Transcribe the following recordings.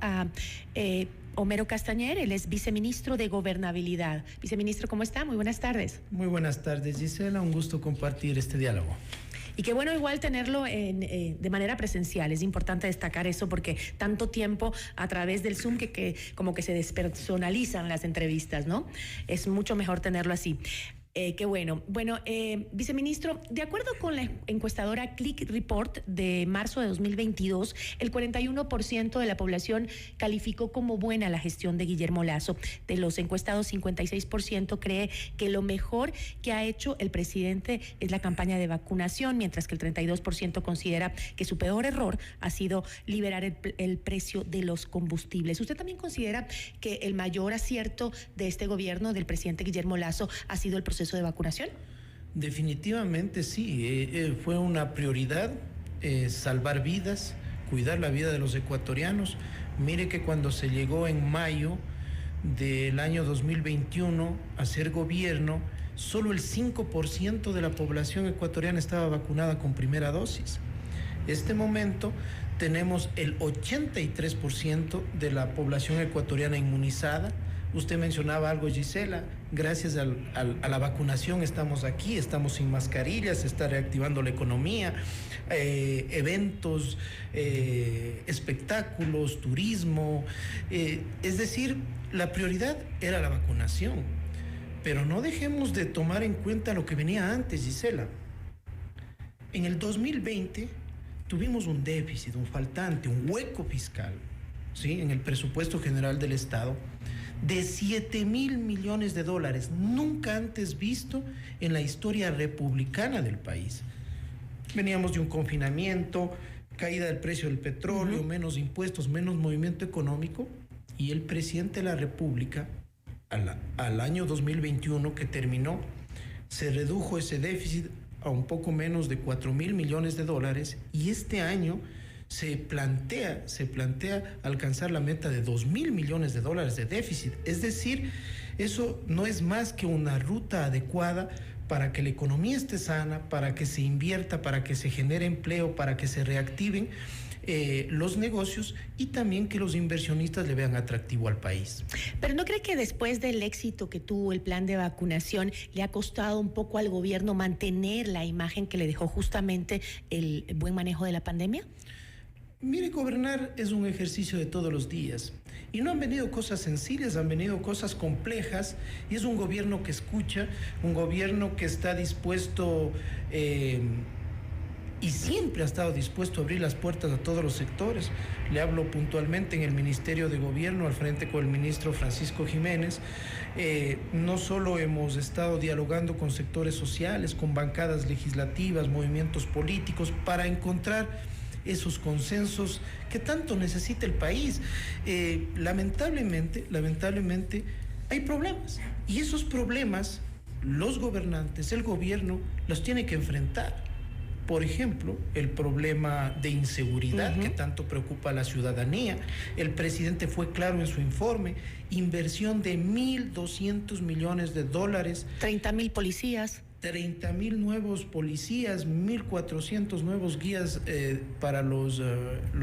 a Homero Castañer, él es viceministro de Gobernabilidad. Viceministro, ¿cómo está? Muy buenas tardes. Muy buenas tardes, Gisela. Un gusto compartir este diálogo. Y qué bueno igual tenerlo de manera presencial. Es importante destacar eso porque tanto tiempo a través del Zoom que como que se despersonalizan las entrevistas, ¿no? Es mucho mejor tenerlo así. Qué bueno. Bueno, viceministro, de acuerdo con la encuestadora Click Report de marzo de 2022, el 41% de la población calificó como buena la gestión de Guillermo Lasso. De los encuestados, 56% cree que lo mejor que ha hecho el presidente es la campaña de vacunación, mientras que el 32% considera que su peor error ha sido liberar el precio de los combustibles. ¿Usted también considera que el mayor acierto de este gobierno, del presidente Guillermo Lasso, ha sido el proceso de vacunación? Definitivamente sí, fue una prioridad salvar vidas, cuidar la vida de los ecuatorianos. Mire que cuando se llegó en mayo del año 2021 a ser gobierno, solo el 5% de la población ecuatoriana estaba vacunada con primera dosis. Este momento tenemos el 83% de la población ecuatoriana inmunizada. Usted mencionaba algo, Gisela, gracias a la vacunación estamos aquí, estamos sin mascarillas, se está reactivando la economía, eventos, espectáculos, turismo, es decir, la prioridad era la vacunación, pero no dejemos de tomar en cuenta lo que venía antes, Gisela. En el 2020 tuvimos un déficit, un faltante, un hueco fiscal, ¿sí?, en el presupuesto general del Estado, de 7,000 millones de dólares, nunca antes visto en la historia republicana del país. Veníamos de un confinamiento, caída del precio del petróleo, menos impuestos, menos movimiento económico, y el presidente de la República, al año 2021 que terminó, se redujo ese déficit a un poco menos de 4,000 millones de dólares, y este año se plantea alcanzar la meta de 2,000 millones de dólares de déficit. Es decir, eso no es más que una ruta adecuada para que la economía esté sana, para que se invierta, para que se genere empleo, para que se reactiven los negocios y también que los inversionistas le vean atractivo al país. Pero ¿no cree que después del éxito que tuvo el plan de vacunación le ha costado un poco al gobierno mantener la imagen que le dejó justamente el buen manejo de la pandemia? Mire, gobernar es un ejercicio de todos los días y no han venido cosas sencillas, han venido cosas complejas, y es un gobierno que escucha, un gobierno que está dispuesto y siempre ha estado dispuesto a abrir las puertas a todos los sectores. Le hablo puntualmente en el Ministerio de Gobierno, al frente con el ministro Francisco Jiménez. No solo hemos estado dialogando con sectores sociales, con bancadas legislativas, movimientos políticos, para encontrar esos consensos que tanto necesita el país. Lamentablemente hay problemas, y esos problemas los gobernantes, el gobierno, los tiene que enfrentar. Por ejemplo, el problema de inseguridad que tanto preocupa a la ciudadanía. El presidente fue claro en su informe: inversión de 1,200 millones de dólares. 30,000 policías. 30,000 nuevos policías, 1,400 nuevos guías para los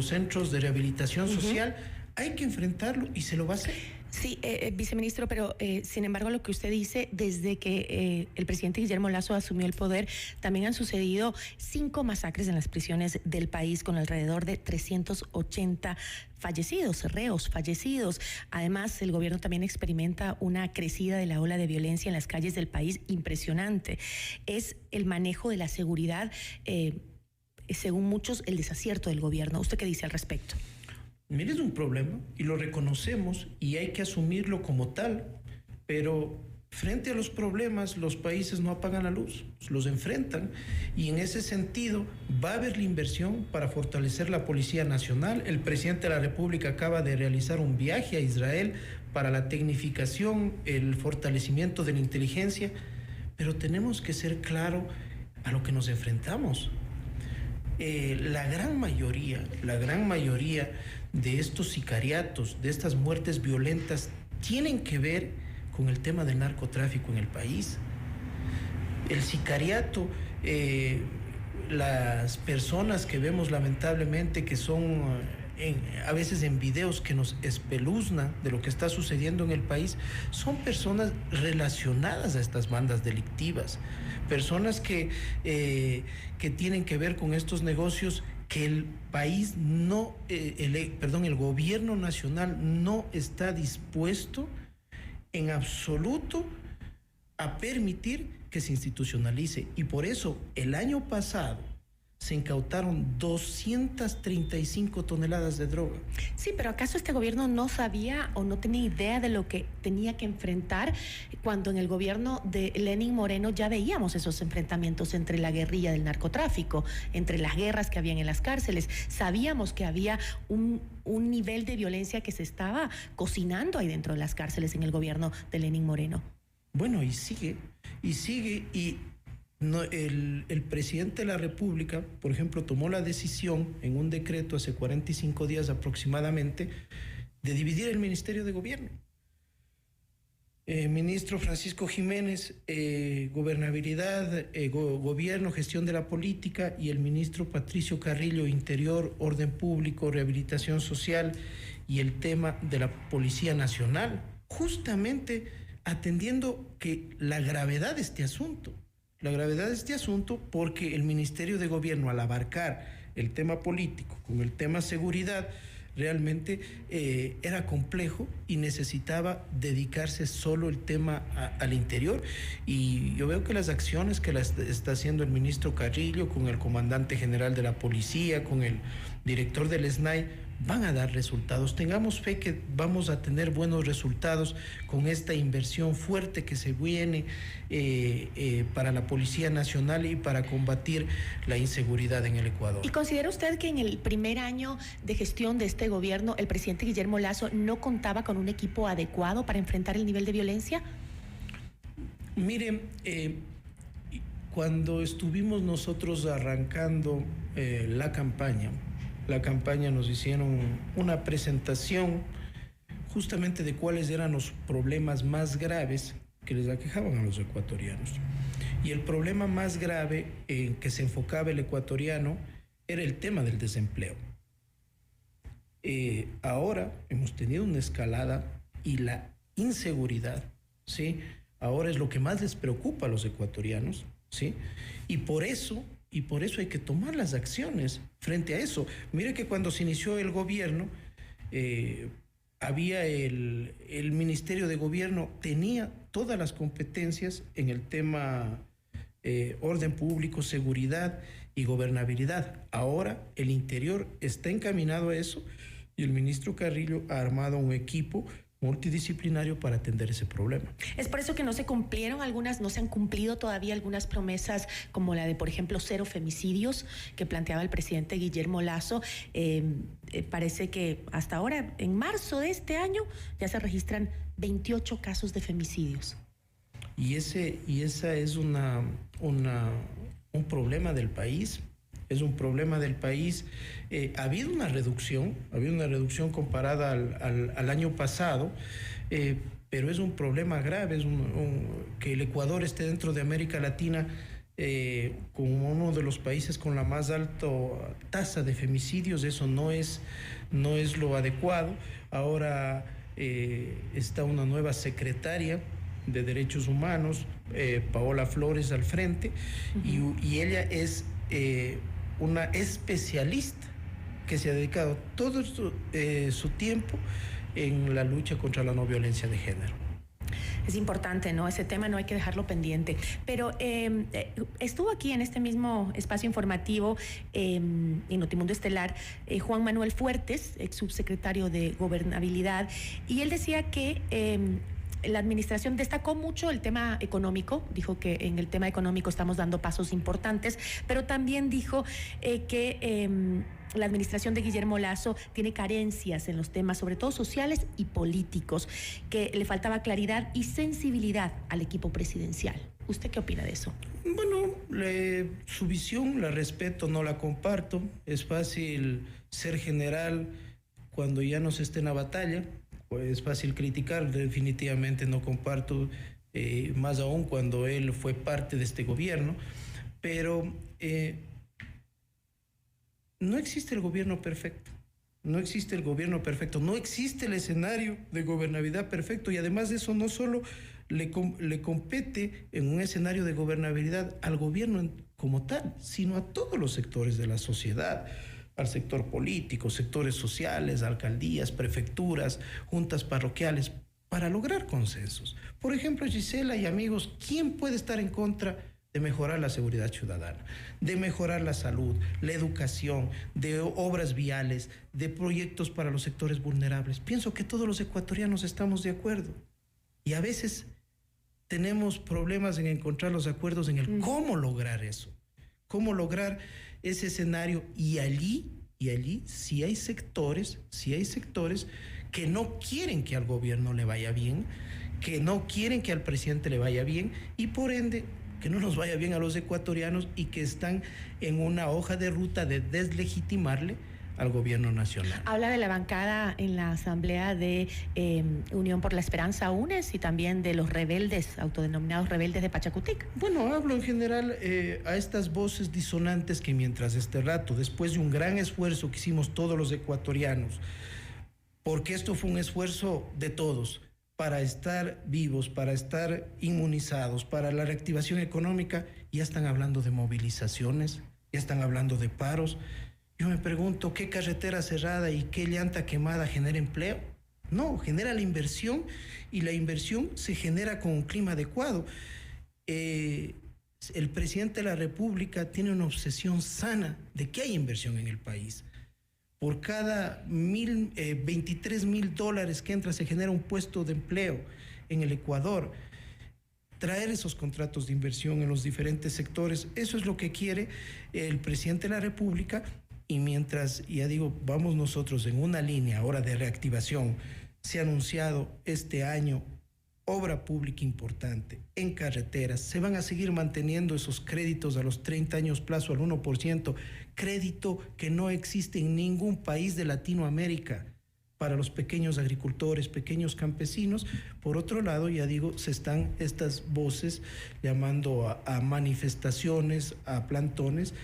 centros de rehabilitación social. Hay que enfrentarlo y se lo va a hacer. Sí, viceministro, pero sin embargo lo que usted dice, desde que el presidente Guillermo Lasso asumió el poder, también han sucedido 5 masacres en las prisiones del país, con alrededor de 380 fallecidos, reos fallecidos. Además, el gobierno también experimenta una crecida de la ola de violencia en las calles del país impresionante. Es el manejo de la seguridad, según muchos, el desacierto del gobierno. ¿Usted qué dice al respecto? Mire, es un problema y lo reconocemos y hay que asumirlo como tal, pero frente a los problemas los países no apagan la luz, los enfrentan, y en ese sentido va a haber la inversión para fortalecer la Policía Nacional. El presidente de la República acaba de realizar un viaje a Israel para la tecnificación, el fortalecimiento de la inteligencia, pero tenemos que ser claros a lo que nos enfrentamos. La gran mayoría de estos sicariatos, de estas muertes violentas, tienen que ver con el tema del narcotráfico en el país. El sicariato, las personas que vemos lamentablemente que son a veces en videos que nos espeluzna de lo que está sucediendo en el país, son personas relacionadas a estas bandas delictivas, personas que tienen que ver con estos negocios que el país no, el gobierno nacional no está dispuesto en absoluto a permitir que se institucionalice. Y por eso el año pasado se incautaron 235 toneladas de droga. Sí, pero ¿acaso este gobierno no sabía o no tenía idea de lo que tenía que enfrentar cuando en el gobierno de Lenín Moreno ya veíamos esos enfrentamientos entre la guerrilla del narcotráfico, entre las guerras que habían en las cárceles? Sabíamos que había un nivel de violencia que se estaba cocinando ahí dentro de las cárceles en el gobierno de Lenín Moreno. Bueno, y sigue, y no, el presidente de la República, por ejemplo, tomó la decisión en un decreto hace 45 días aproximadamente de dividir el Ministerio de Gobierno. Ministro Francisco Jiménez, Gobernabilidad, Gobierno, Gestión de la Política, y el ministro Patricio Carrillo, Interior, Orden Público, Rehabilitación Social y el tema de la Policía Nacional, justamente atendiendo que la gravedad de este asunto. La gravedad de este asunto porque el Ministerio de Gobierno, al abarcar el tema político con el tema seguridad, realmente era complejo y necesitaba dedicarse solo el tema al interior. Y yo veo que las acciones que está haciendo el ministro Carrillo con el comandante general de la policía, con el director del SNAI, van a dar resultados. Tengamos fe que vamos a tener buenos resultados con esta inversión fuerte que se viene para la Policía Nacional y para combatir la inseguridad en el Ecuador. ¿Y considera usted que en el primer año de gestión de este gobierno el presidente Guillermo Lasso no contaba con un equipo adecuado para enfrentar el nivel de violencia? Mire, cuando estuvimos nosotros arrancando la campaña nos hicieron una presentación justamente de cuáles eran los problemas más graves que les aquejaban a los ecuatorianos. Y el problema más grave en que se enfocaba el ecuatoriano era el tema del desempleo. Ahora hemos tenido una escalada y la inseguridad, ¿sí? Ahora es lo que más les preocupa a los ecuatorianos, ¿sí? Y por eso hay que tomar las acciones frente a eso. Mire que cuando se inició el gobierno, había el Ministerio de Gobierno, tenía todas las competencias en el tema orden público, seguridad y gobernabilidad. Ahora el interior está encaminado a eso y el ministro Carrillo ha armado un equipo multidisciplinario para atender ese problema. Es por eso que no se han cumplido todavía algunas promesas como la de, por ejemplo, 0 femicidios que planteaba el presidente Guillermo Lasso. Parece que hasta ahora, en marzo de este año, ya se registran 28 casos de femicidios. Y esa es un problema del país. Es un problema del país. Ha habido una reducción comparada al año pasado, pero es un problema grave. Que el Ecuador esté dentro de América Latina como uno de los países con la más alta tasa de femicidios. Eso no es lo adecuado. Ahora está una nueva secretaria de Derechos Humanos, Paola Flores, al frente, y ella es una especialista que se ha dedicado todo su tiempo en la lucha contra la no violencia de género. Es importante, ¿no? Ese tema no hay que dejarlo pendiente. Pero estuvo aquí en este mismo espacio informativo en Notimundo Estelar Juan Manuel Fuertes, ex subsecretario de Gobernabilidad, y él decía que la administración destacó mucho el tema económico, dijo que en el tema económico estamos dando pasos importantes, pero también dijo que la administración de Guillermo Lasso tiene carencias en los temas, sobre todo sociales y políticos, que le faltaba claridad y sensibilidad al equipo presidencial. ¿Usted qué opina de eso? Bueno, su visión la respeto, no la comparto. Es fácil ser general cuando ya no se esté en la batalla. Pues es fácil criticar, definitivamente no comparto, más aún cuando él fue parte de este gobierno, pero no existe el gobierno perfecto. No existe el gobierno perfecto, no existe el escenario de gobernabilidad perfecto y además de eso no solo le compete en un escenario de gobernabilidad al gobierno como tal, sino a todos los sectores de la sociedad, al sector político, sectores sociales, alcaldías, prefecturas, juntas parroquiales, para lograr consensos. Por ejemplo, Gisela y amigos, ¿quién puede estar en contra de mejorar la seguridad ciudadana, de mejorar la salud, la educación, de obras viales, de proyectos para los sectores vulnerables? Pienso que todos los ecuatorianos estamos de acuerdo y a veces tenemos problemas en encontrar los acuerdos en el cómo lograr eso, cómo lograr ese escenario y allí sí hay sectores que no quieren que al gobierno le vaya bien, que no quieren que al presidente le vaya bien y por ende que no nos vaya bien a los ecuatorianos y que están en una hoja de ruta de deslegitimarle al gobierno nacional. Habla de la bancada en la asamblea de Unión por la Esperanza, UNES, y también de los rebeldes, autodenominados rebeldes de Pachacutic. Bueno, hablo en general a estas voces disonantes que mientras este rato, después de un gran esfuerzo que hicimos todos los ecuatorianos, porque esto fue un esfuerzo de todos, para estar vivos, para estar inmunizados, para la reactivación económica, ya están hablando de movilizaciones, ya están hablando de paros. Yo me pregunto, ¿qué carretera cerrada y qué llanta quemada genera empleo? No, genera la inversión y la inversión se genera con un clima adecuado. El presidente de la República tiene una obsesión sana de que hay inversión en el país. Por cada $23,000 que entra se genera un puesto de empleo en el Ecuador. Traer esos contratos de inversión en los diferentes sectores, eso es lo que quiere el presidente de la República. Y mientras, ya digo, vamos nosotros en una línea ahora de reactivación, se ha anunciado este año obra pública importante en carreteras, se van a seguir manteniendo esos créditos a los 30 años plazo al 1%, crédito que no existe en ningún país de Latinoamérica para los pequeños agricultores, pequeños campesinos. Por otro lado, ya digo, se están estas voces llamando a manifestaciones, a plantones,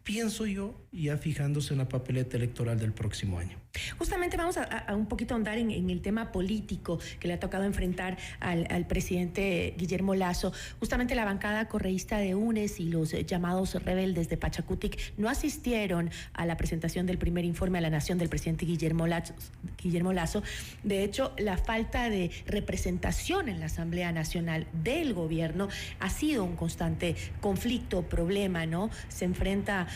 pienso yo, ya fijándose en la papeleta electoral del próximo año. Justamente vamos a un poquito ahondar en el tema político que le ha tocado enfrentar al presidente Guillermo Lasso. Justamente la bancada correísta de UNES y los llamados rebeldes de Pachacutic no asistieron a la presentación del primer informe a la nación del presidente Guillermo Lasso. De hecho, la falta de representación en la Asamblea Nacional del gobierno ha sido un constante conflicto, problema, ¿no? Se enfrenta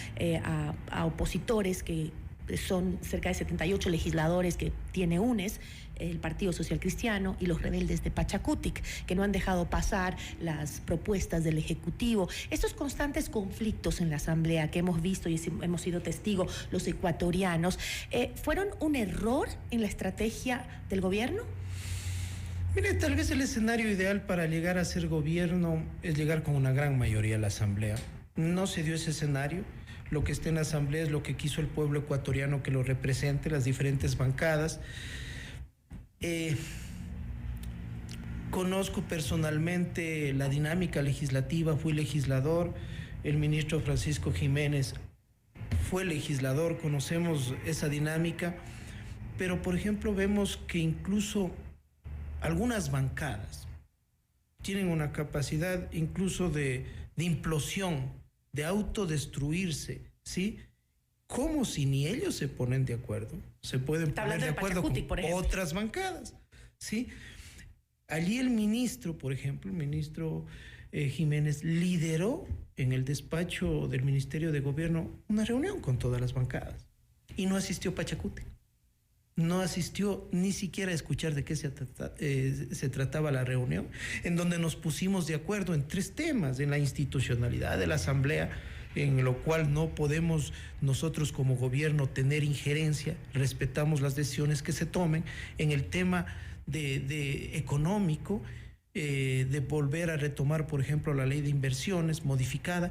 a opositores que son cerca de 78 legisladores que tiene UNES, el Partido Social Cristiano y los rebeldes de Pachacutic, que no han dejado pasar las propuestas del Ejecutivo. Estos constantes conflictos en la Asamblea que hemos visto y hemos sido testigos los ecuatorianos, ¿fueron un error en la estrategia del gobierno? Mire, tal vez el escenario ideal para llegar a ser gobierno es llegar con una gran mayoría a la Asamblea. No se dio ese escenario. Lo que está en la Asamblea es lo que quiso el pueblo ecuatoriano que lo represente, las diferentes bancadas. Conozco personalmente la dinámica legislativa, fui legislador, el ministro Francisco Jiménez fue legislador, conocemos esa dinámica, pero por ejemplo vemos que incluso algunas bancadas tienen una capacidad incluso de implosión, de autodestruirse, ¿sí? Como si ni ellos se ponen de acuerdo, se pueden poner de acuerdo con otras bancadas, ¿sí? Allí el ministro, por ejemplo, el ministro Jiménez lideró en el despacho del Ministerio de Gobierno una reunión con todas las bancadas y no asistió Pachacutic. No asistió ni siquiera a escuchar de qué se trataba la reunión, en donde nos pusimos de acuerdo en 3 temas: en la institucionalidad de la Asamblea, en lo cual no podemos nosotros como gobierno tener injerencia, respetamos las decisiones que se tomen; en el tema de económico, de volver a retomar, por ejemplo, la ley de inversiones modificada,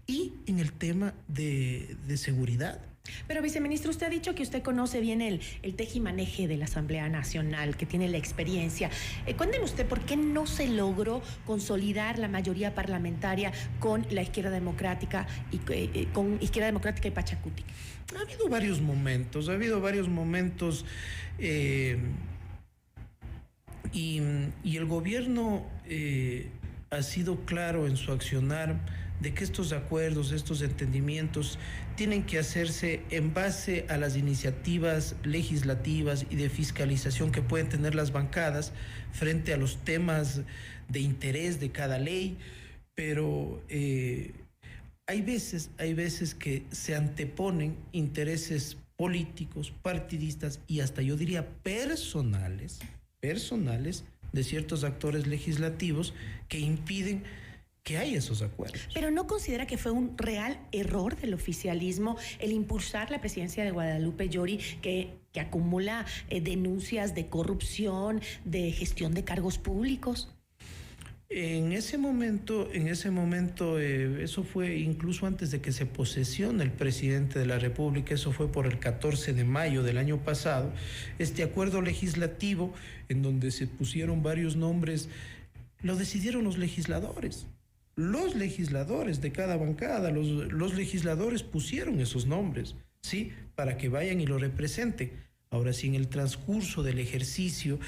y en el tema de seguridad. Pero, viceministro, usted ha dicho que usted conoce bien el tejimaneje de la Asamblea Nacional, que tiene la experiencia. Cuénteme usted por qué no se logró consolidar la mayoría parlamentaria con la Izquierda Democrática y con Izquierda Democrática y Pachacutic. Ha habido varios momentos y el gobierno ha sido claro en su accionar de que estos acuerdos, estos entendimientos tienen que hacerse en base a las iniciativas legislativas y de fiscalización que pueden tener las bancadas frente a los temas de interés de cada ley, pero hay veces que se anteponen intereses políticos, partidistas y hasta yo diría personales de ciertos actores legislativos que impiden que hay esos acuerdos. ¿Pero no considera que fue un real error del oficialismo el impulsar la presidencia de Guadalupe Llori, que acumula denuncias de corrupción, de gestión de cargos públicos? En ese momento, eso fue incluso antes de que se posesione el presidente de la República, eso fue por el 14 de mayo del año pasado, este acuerdo legislativo en donde se pusieron varios nombres, lo decidieron los legisladores. Los legisladores de cada bancada, los legisladores pusieron esos nombres, ¿sí? Para que vayan y lo representen. Ahora, si en el transcurso del ejercicio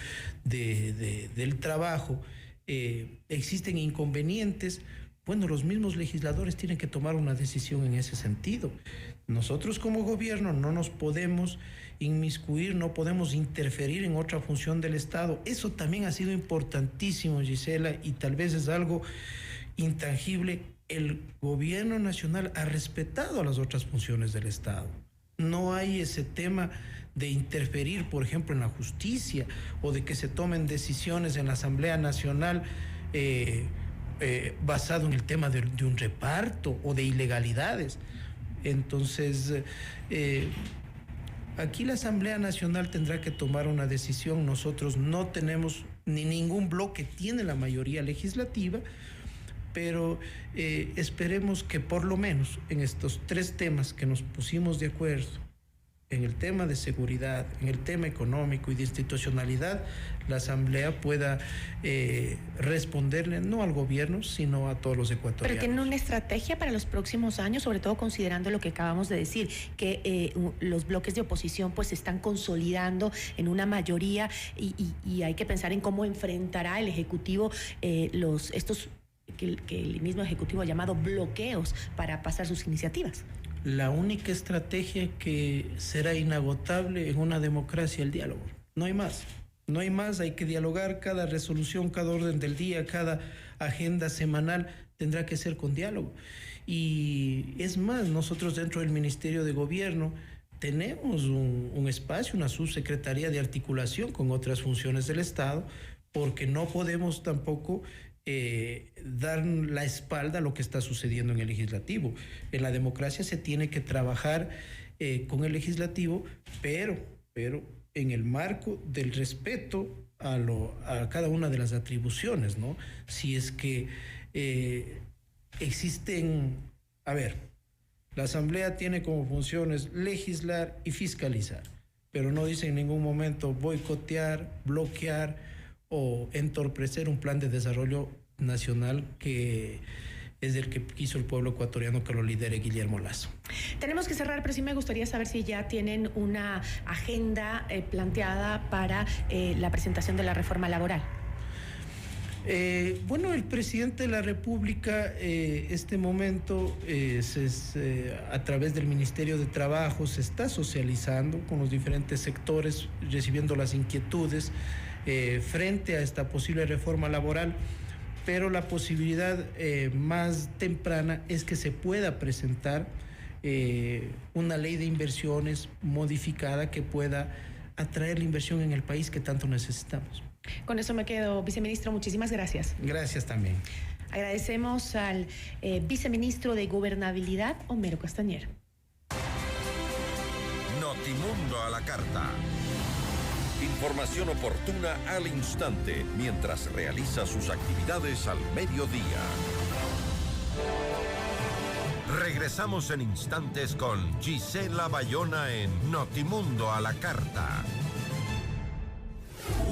del trabajo existen inconvenientes, bueno, los mismos legisladores tienen que tomar una decisión en ese sentido. Nosotros como gobierno no nos podemos inmiscuir, no podemos interferir en otra función del Estado. Eso también ha sido importantísimo, Gisela, y tal vez es algo intangible. El gobierno nacional ha respetado a las otras funciones del Estado. No hay ese tema de interferir, por ejemplo, en la justicia o de que se tomen decisiones en la Asamblea Nacional basado en el tema de un reparto o de ilegalidades. Entonces, aquí la Asamblea Nacional tendrá que tomar una decisión. Nosotros no tenemos, ni ningún bloque tiene la mayoría legislativa, pero esperemos que por lo menos en estos tres temas que nos pusimos de acuerdo, en el tema de seguridad, en el tema económico y de institucionalidad, la Asamblea pueda responderle no al gobierno, sino a todos los ecuatorianos. Pero tienen una estrategia para los próximos años, sobre todo considerando lo que acabamos de decir, que los bloques de oposición pues se están consolidando en una mayoría y hay que pensar en cómo enfrentará el Ejecutivo estos que el mismo Ejecutivo ha llamado bloqueos para pasar sus iniciativas. La única estrategia que será inagotable en una democracia, el diálogo. No hay más. No hay más, hay que dialogar. Cada resolución, cada orden del día, cada agenda semanal tendrá que ser con diálogo. Y es más, nosotros dentro del Ministerio de Gobierno tenemos un espacio, una subsecretaría de articulación con otras funciones del Estado, porque no podemos tampoco dar la espalda a lo que está sucediendo en el legislativo. En la democracia se tiene que trabajar con el legislativo, pero en el marco del respeto a cada una de las atribuciones, ¿no? Si es que existen, la Asamblea tiene como funciones legislar y fiscalizar, pero no dice en ningún momento boicotear, bloquear o entorpecer un plan de desarrollo nacional que es el que quiso el pueblo ecuatoriano que lo lidere Guillermo Lasso. Tenemos que cerrar, pero sí me gustaría saber si ya tienen una agenda planteada para la presentación de la reforma laboral. Bueno, el presidente de la República, este momento, a través del Ministerio de Trabajo, se está socializando con los diferentes sectores, recibiendo las inquietudes frente a esta posible reforma laboral, pero la posibilidad más temprana es que se pueda presentar una ley de inversiones modificada que pueda atraer la inversión en el país que tanto necesitamos. Con eso me quedo, viceministro. Muchísimas gracias. Gracias también. Agradecemos al viceministro de Gobernabilidad, Homero Castañer. Notimundo a la carta. Información oportuna al instante mientras realiza sus actividades al mediodía. Regresamos en instantes con Gisela Bayona en Notimundo a la Carta.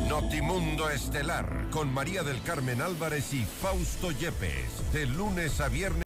Notimundo Estelar con María del Carmen Álvarez y Fausto Yepes, de lunes a viernes.